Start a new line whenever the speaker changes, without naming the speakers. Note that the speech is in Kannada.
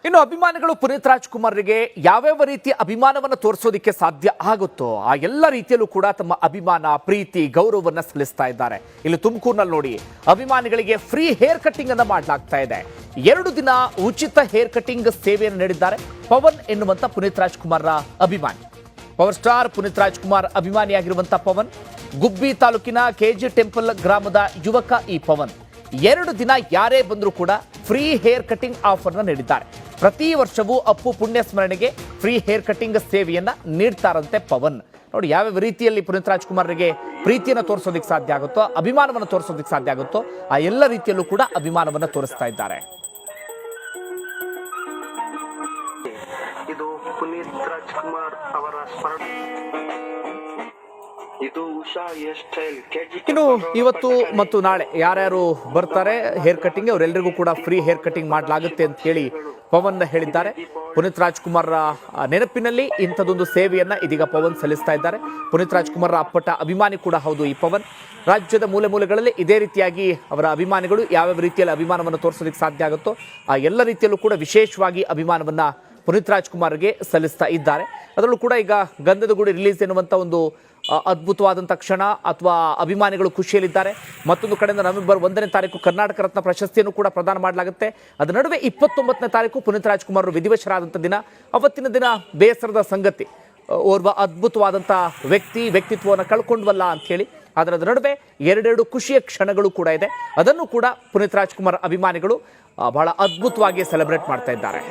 ಇನ್ನು ಅಭಿಮಾನಿಗಳು ಪುನೀತ್ ರಾಜ್ಕುಮಾರ್ಗೆ ಯಾವ್ಯಾವ ರೀತಿಯ ಅಭಿಮಾನವನ್ನು ತೋರಿಸೋದಕ್ಕೆ ಸಾಧ್ಯ ಆಗುತ್ತೋ ಆ ಎಲ್ಲ ರೀತಿಯಲ್ಲೂ ಕೂಡ ತಮ್ಮ ಅಭಿಮಾನ ಪ್ರೀತಿ ಗೌರವವನ್ನು ಸಲ್ಲಿಸ್ತಾ ಇದ್ದಾರೆ. ಇಲ್ಲಿ ತುಮಕೂರಿನಲ್ಲಿ ನೋಡಿ ಅಭಿಮಾನಿಗಳಿಗೆ ಫ್ರೀ ಹೇರ್ ಕಟ್ಟಿಂಗ್ ಅನ್ನು ಮಾಡಲಾಗ್ತಾ ಇದೆ. 2 ದಿನ ಉಚಿತ ಹೇರ್ ಕಟ್ಟಿಂಗ್ ಸೇವೆಯನ್ನು ನೀಡಿದ್ದಾರೆ ಪವನ್ ಎನ್ನುವಂತ ಪುನೀತ್ ರಾಜ್ಕುಮಾರ್ ಅಭಿಮಾನಿ. ಪವರ್ ಸ್ಟಾರ್ ಪುನೀತ್ ರಾಜ್ಕುಮಾರ್ ಅಭಿಮಾನಿಯಾಗಿರುವಂತಹ ಪವನ್ ಗುಬ್ಬಿ ತಾಲೂಕಿನ ಕೆಜಿ ಟೆಂಪಲ್ ಗ್ರಾಮದ ಯುವಕ. ಈ ಪವನ್ 2 ದಿನ ಯಾರೇ ಬಂದರೂ ಕೂಡ ಫ್ರೀ ಹೇರ್ ಕಟ್ಟಿಂಗ್ ಆಫರ್ನ ನೀಡಿದ್ದಾರೆ. ಪ್ರತಿ ವರ್ಷವೂ ಅಪ್ಪು ಪುಣ್ಯ ಸ್ಮರಣೆಗೆ ಫ್ರೀ ಹೇರ್ ಕಟ್ಟಿಂಗ್ ಸೇವೆಯನ್ನ ನೀಡ್ತಾರಂತೆ ಪವನ್. ನೋಡಿ ಯಾವ್ಯಾವ ರೀತಿಯಲ್ಲಿ ಪುನೀತ್ ರಾಜ್ಕುಮಾರ್ಗೆ ಪ್ರೀತಿಯನ್ನು ತೋರಿಸೋದಕ್ಕೆ ಸಾಧ್ಯ ಆಗುತ್ತೋ ಅಭಿಮಾನವನ್ನು ತೋರಿಸೋದಕ್ಕೆ ಸಾಧ್ಯ ಆಗುತ್ತೋ ಆ ಎಲ್ಲ ರೀತಿಯಲ್ಲೂ ಕೂಡ ಅಭಿಮಾನವನ್ನು ತೋರಿಸ್ತಾ ಇದ್ದಾರೆ.
ಇದು ಪುನೀತ್ ರಾಜ್ಕುಮಾರ್ ಅವರ ಸ್ಮರಣೆ.
ಇನ್ನು ಇವತ್ತು ಮತ್ತು ನಾಳೆ ಯಾರ್ಯಾರು ಬರ್ತಾರೆ ಹೇರ್ ಕಟ್ಟಿಂಗ್ ಅವರೆಲ್ಲರಿಗೂ ಕೂಡ ಫ್ರೀ ಹೇರ್ ಕಟ್ಟಿಂಗ್ ಮಾಡಲಾಗುತ್ತೆ ಅಂತ ಹೇಳಿ ಪವನ್ ಹೇಳಿದ್ದಾರೆ. ಪುನೀತ್ ರಾಜ್ಕುಮಾರ್ ನೆನಪಿನಲ್ಲಿ ಇಂಥದೊಂದು ಸೇವೆಯನ್ನ ಇದೀಗ ಪವನ್ ಸಲ್ಲಿಸ್ತಾ ಇದ್ದಾರೆ. ಪುನೀತ್ ರಾಜ್ಕುಮಾರ್ ಅಪ್ಪಟ ಅಭಿಮಾನಿ ಕೂಡ ಹೌದು ಈ ಪವನ್. ರಾಜ್ಯದ ಮೂಲೆ ಮೂಲೆಗಳಲ್ಲಿ ಇದೇ ರೀತಿಯಾಗಿ ಅವರ ಅಭಿಮಾನಿಗಳು ಯಾವ್ಯಾವ ರೀತಿಯಲ್ಲಿ ಅಭಿಮಾನವನ್ನು ತೋರಿಸೋದಕ್ಕೆ ಸಾಧ್ಯ ಆಗುತ್ತೋ ಆ ಎಲ್ಲ ರೀತಿಯಲ್ಲೂ ಕೂಡ ವಿಶೇಷವಾಗಿ ಅಭಿಮಾನವನ್ನ ಪುನೀತ್ ರಾಜ್ಕುಮಾರ್ಗೆ ಸಲ್ಲಿಸ್ತಾ ಇದ್ದಾರೆ. ಅದರಲ್ಲೂ ಕೂಡ ಈಗ ಗಂಧದ ಗುಡಿ ರಿಲೀಸ್ ಎನ್ನುವಂಥ ಒಂದು ಅದ್ಭುತವಾದಂಥ ಕ್ಷಣ ಅಥವಾ ಅಭಿಮಾನಿಗಳು ಖುಷಿಯಲ್ಲಿದ್ದಾರೆ. ಮತ್ತೊಂದು ಕಡೆಯಿಂದ ನವೆಂಬರ್ 1ನೇ ತಾರೀಕು ಕರ್ನಾಟಕ ರತ್ನ ಪ್ರಶಸ್ತಿಯನ್ನು ಕೂಡ ಪ್ರದಾನ ಮಾಡಲಾಗುತ್ತೆ. ಅದರ ನಡುವೆ 29ನೇ ತಾರೀಕು ಪುನೀತ್ ರಾಜ್ಕುಮಾರ್ ವಿಧಿವಶರಾದಂಥ ದಿನ. ಅವತ್ತಿನ ದಿನ ಬೇಸರದ ಸಂಗತಿ, ಓರ್ವ ಅದ್ಭುತವಾದಂಥ ವ್ಯಕ್ತಿತ್ವವನ್ನು ಕಳ್ಕೊಂಡ್ವಲ್ಲ ಅಂತ ಹೇಳಿ. ಅದರ ನಡುವೆ 2 ಖುಷಿಯ ಕ್ಷಣಗಳು ಕೂಡ ಇದೆ. ಅದನ್ನು ಕೂಡ ಪುನೀತ್ ರಾಜ್ಕುಮಾರ್ ಅಭಿಮಾನಿಗಳು ಬಹಳ ಅದ್ಭುತವಾಗಿ ಸೆಲೆಬ್ರೇಟ್ ಮಾಡ್ತಾ ಇದ್ದಾರೆ.